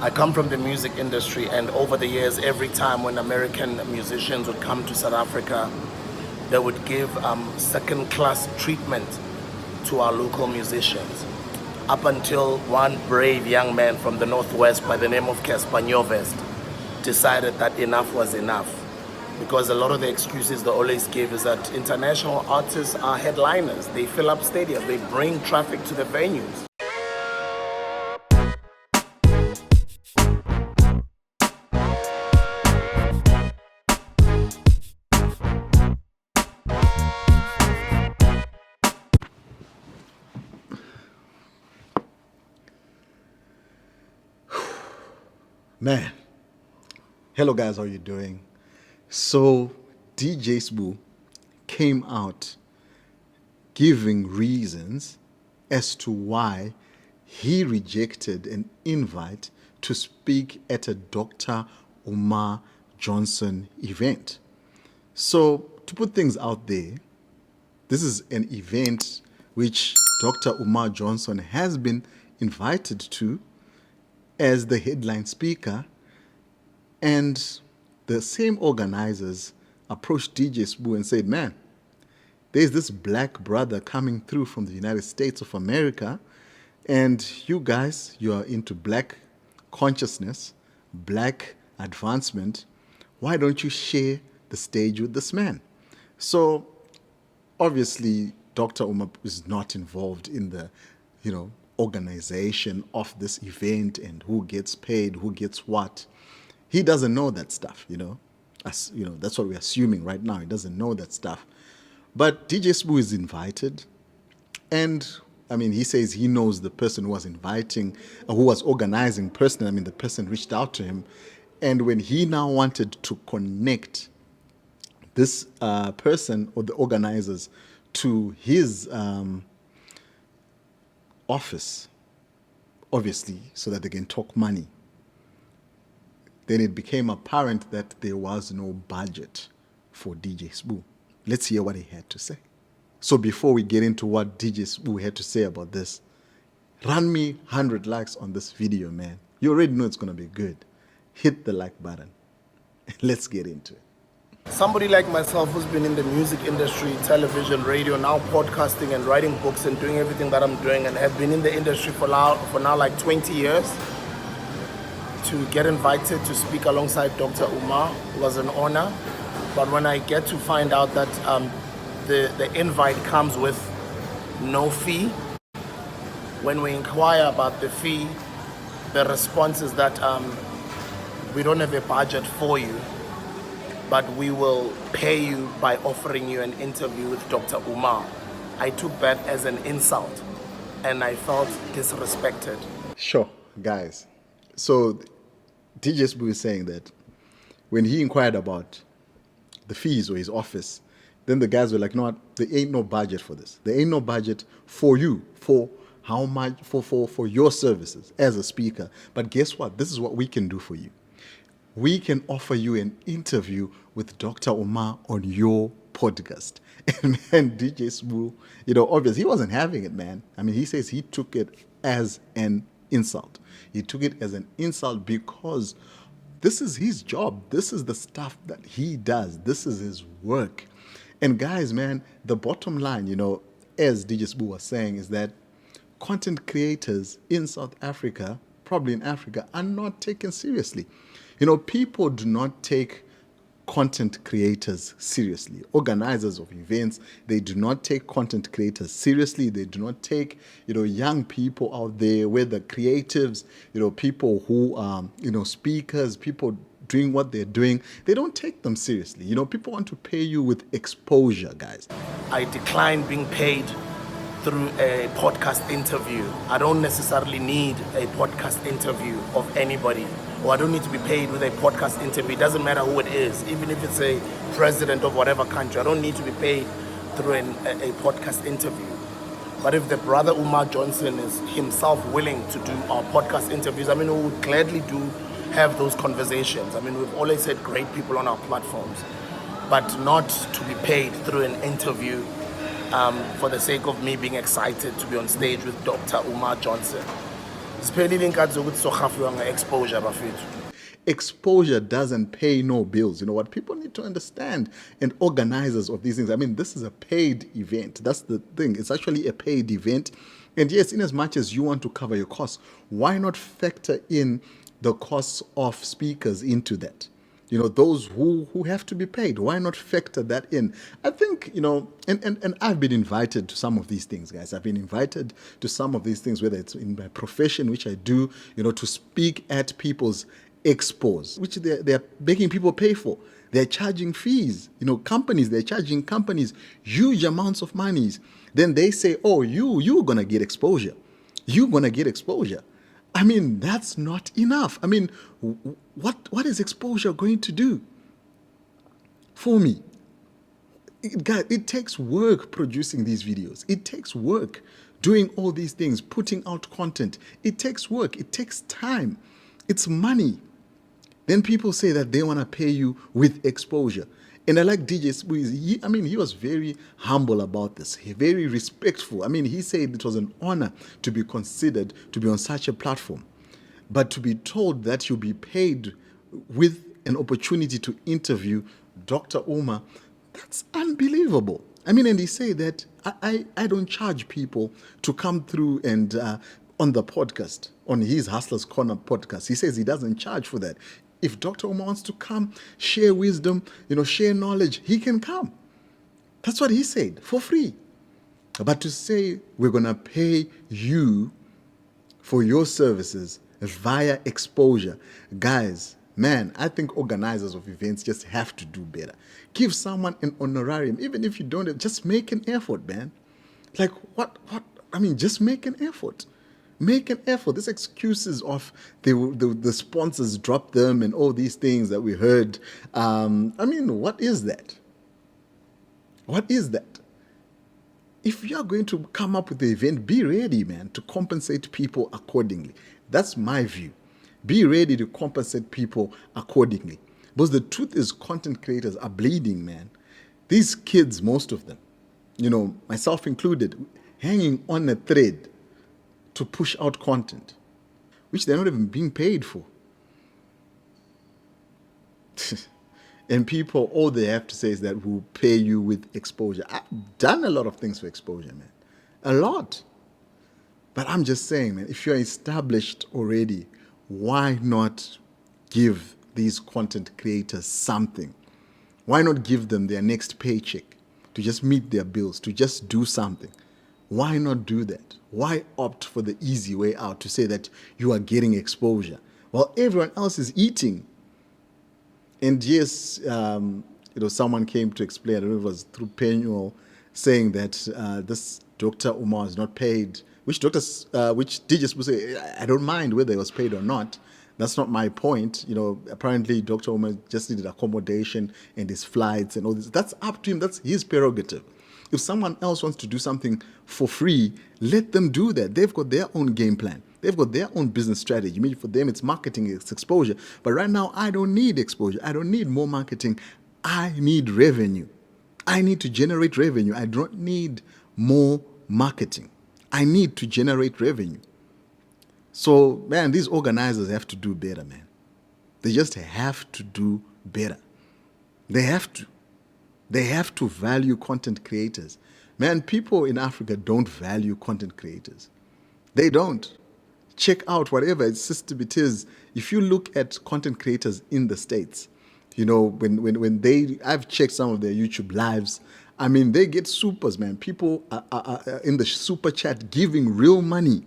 I come from the music industry, and over the years, every time when American musicians would come to South Africa, they would give second-class treatment to our local musicians. Up until one brave young man from the Northwest by the name of Casper Nyovest decided that enough was enough. Because a lot of the excuses they always give is that international artists are headliners. They fill up stadiums, they bring traffic to the venues. Man, hello guys, how you doing? So DJ Sbu came out giving reasons as to why he rejected an invite to speak at a Dr. Umah Johnson event. So to put things out there, this is an event which Dr. Umah Johnson has been invited to as the headline speaker, and the same organizers approached DJ Sbu and said, man, there's this black brother coming through from the United States of America, and you guys, you are into black consciousness, black advancement. Why don't you share the stage with this man? So obviously Dr. Umah is not involved in the, organization of this event and who gets paid, who gets what. He doesn't know that stuff, That's what we're assuming right now. He doesn't know that stuff. But DJ Sbu is invited, and he says he knows the person who was who was organizing personally. The person reached out to him, and when he now wanted to connect this person or the organizers to his office, obviously, so that they can talk money, then it became apparent that there was no budget for DJ Sbu. Let's hear what he had to say. So before we get into what DJ Sbu had to say about this, run me 100 likes on this video, man. You already know it's going to be good. Hit the like button. Let's get into it. Somebody like myself who's been in the music industry, television, radio, now podcasting and writing books and doing everything that I'm doing, and have been in the industry for now like 20 years, to get invited to speak alongside Dr. Umah was an honor. But when I get to find out that the invite comes with no fee, when we inquire about the fee, the response is that we don't have a budget for you, but we will pay you by offering you an interview with Dr. Umah. I took that as an insult, and I felt disrespected. Sure, guys. So DJ Sbu is saying that when he inquired about the fees or his office, then the guys were like, no, there ain't no budget for this. There ain't no budget for you, for how much, for your services as a speaker. But guess what? This is what we can do for you. We can offer you an interview with Dr. Umah on your podcast. And man, DJ Sbu, obviously he wasn't having it, man. He says he took it as an insult. He took it as an insult because this is his job. This is the stuff that he does. This is his work. And guys, man, the bottom line, as DJ Sbu was saying, is that content creators in South Africa, probably in Africa, are not taken seriously. People do not take content creators seriously. Organizers of events, they do not take content creators seriously. They do not take, young people out there, whether creatives, people who are, speakers, people doing what they're doing. They don't take them seriously. People want to pay you with exposure, guys. I decline being paid through a podcast interview. I don't necessarily need a podcast interview of anybody, or I don't need to be paid with a podcast interview. It doesn't matter who it is, even if it's a president of whatever country. I don't need to be paid through a podcast interview. But if the brother Umah Johnson is himself willing to do our podcast interviews, we would gladly have those conversations. We've always had great people on our platforms, but not to be paid through an interview for the sake of me being excited to be on stage with Dr. Umah Johnson. Siphelile inkathi zokuthi sohafiwa nge-exposure bafethu. Exposure doesn't pay no bills. You know what people need to understand, and organizers of these things. I mean, this is a paid event. That's the thing. It's actually a paid event. And yes, in as much as you want to cover your costs, why not factor in the costs of speakers into that? You know, those who have to be paid, why not factor that in? I think, you know, and I've been invited to some of these things, guys. I've been invited to some of these things, whether it's in my profession, which I do, you know, to speak at people's expos, which they're making people pay for. They're charging fees. You know, they're charging companies huge amounts of monies. Then they say, oh, you're going to get exposure. You're going to get exposure. I mean, that's not enough. I mean, what is exposure going to do for me? It takes work producing these videos. It takes work doing all these things, putting out content. It takes work. It takes time. It's money. Then people say that they want to pay you with exposure. And I like DJ Squeeze. He was very humble about this, very respectful. I mean, he said it was an honor to be considered to be on such a platform. But to be told that you'll be paid with an opportunity to interview Dr. Umah, that's unbelievable. I mean, and he said that I don't charge people to come through and on the podcast, on his Hustlers Corner podcast. He says he doesn't charge for that. If Dr. Umah wants to come, share wisdom, you know, share knowledge, he can come. That's what he said, for free. But to say we're going to pay you for your services via exposure, guys, man, I think organizers of events just have to do better. Give someone an honorarium, even if you don't, just make an effort, man. Like, just make an effort. Make an effort. These excuses of the sponsors drop them and all these things that we heard. What is that? What is that? If you are going to come up with the event, be ready, man, to compensate people accordingly. That's my view. Be ready to compensate people accordingly. Because the truth is, content creators are bleeding, man. These kids, most of them, you know, myself included, hanging on a thread to push out content, which they're not even being paid for. And people, all they have to say is that we'll pay you with exposure. I've done a lot of things for exposure, man. A lot. But I'm just saying, man, if you're established already, why not give these content creators something? Why not give them their next paycheck to just meet their bills, to just do something? Why not do that? Why opt for the easy way out to say that you are getting exposure while everyone else is eating? And yes, someone came to explain, I don't know if it was through Penuel, saying that this Dr. Umah is not paid, which DJs would say, I don't mind whether he was paid or not. That's not my point. You know, apparently Dr. Umah just needed accommodation and his flights and all this. That's up to him. That's his prerogative. If someone else wants to do something for free, let them do that. They've got their own game plan. They've got their own business strategy. Maybe for them, it's marketing, it's exposure. But right now, I don't need exposure. I don't need more marketing. I need revenue. I need to generate revenue. I don't need more marketing. I need to generate revenue. So, man, these organizers have to do better, man. They just have to do better. They have to. They have to value content creators. Man, people in Africa don't value content creators. They don't. Check out whatever system it is. If you look at content creators in the States, you know, when I've checked some of their YouTube lives, I mean, they get supers, man. People are in the super chat giving real money,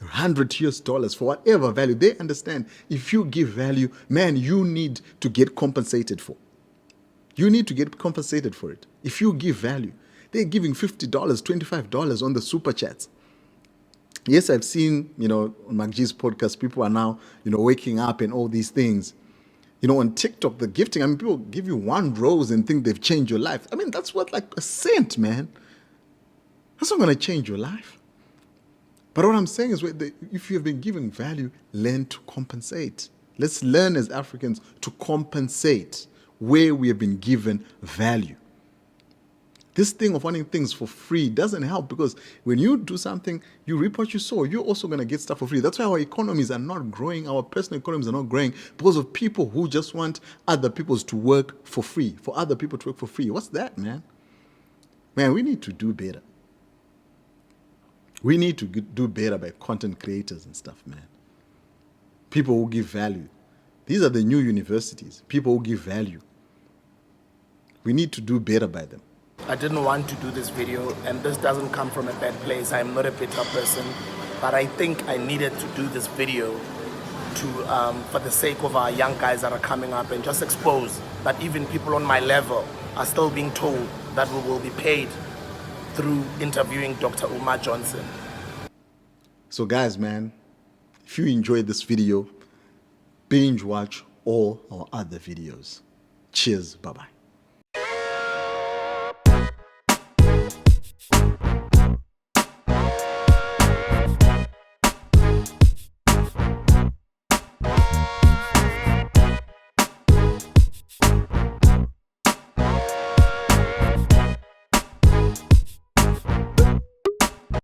$100 for whatever value. They understand if you give value, man, you need to get compensated for. You need to get compensated for it. If you give value, they're giving $50, $25 on the super chats. Yes, I've seen, you know, on MacG's podcast, people are now, you know, waking up and all these things. You know, on TikTok, the gifting, I mean, people give you one rose and think they've changed your life. I mean, that's worth like a cent, man. That's not going to change your life. But what I'm saying is, if you have been giving value, learn to compensate. Let's learn as Africans to compensate where we have been given value. This thing of wanting things for free doesn't help, because when you do something, you reap what you sow. You're also going to get stuff for free. That's why our economies are not growing. Our personal economies are not growing, because of people who just want other people's to work for free, for other people to work for free. What's that, man? Man, we need to do better. We need to do better by content creators and stuff, man. People who give value. These are the new universities. People who give value. We need to do better by them. I didn't want to do this video, and this doesn't come from a bad place. I'm not a bitter person, but I think I needed to do this video to, for the sake of our young guys that are coming up, and just expose that even people on my level are still being told that we will be paid through interviewing Dr. Umah Johnson. So guys, man, if you enjoyed this video, binge watch all our other videos. Cheers, bye-bye.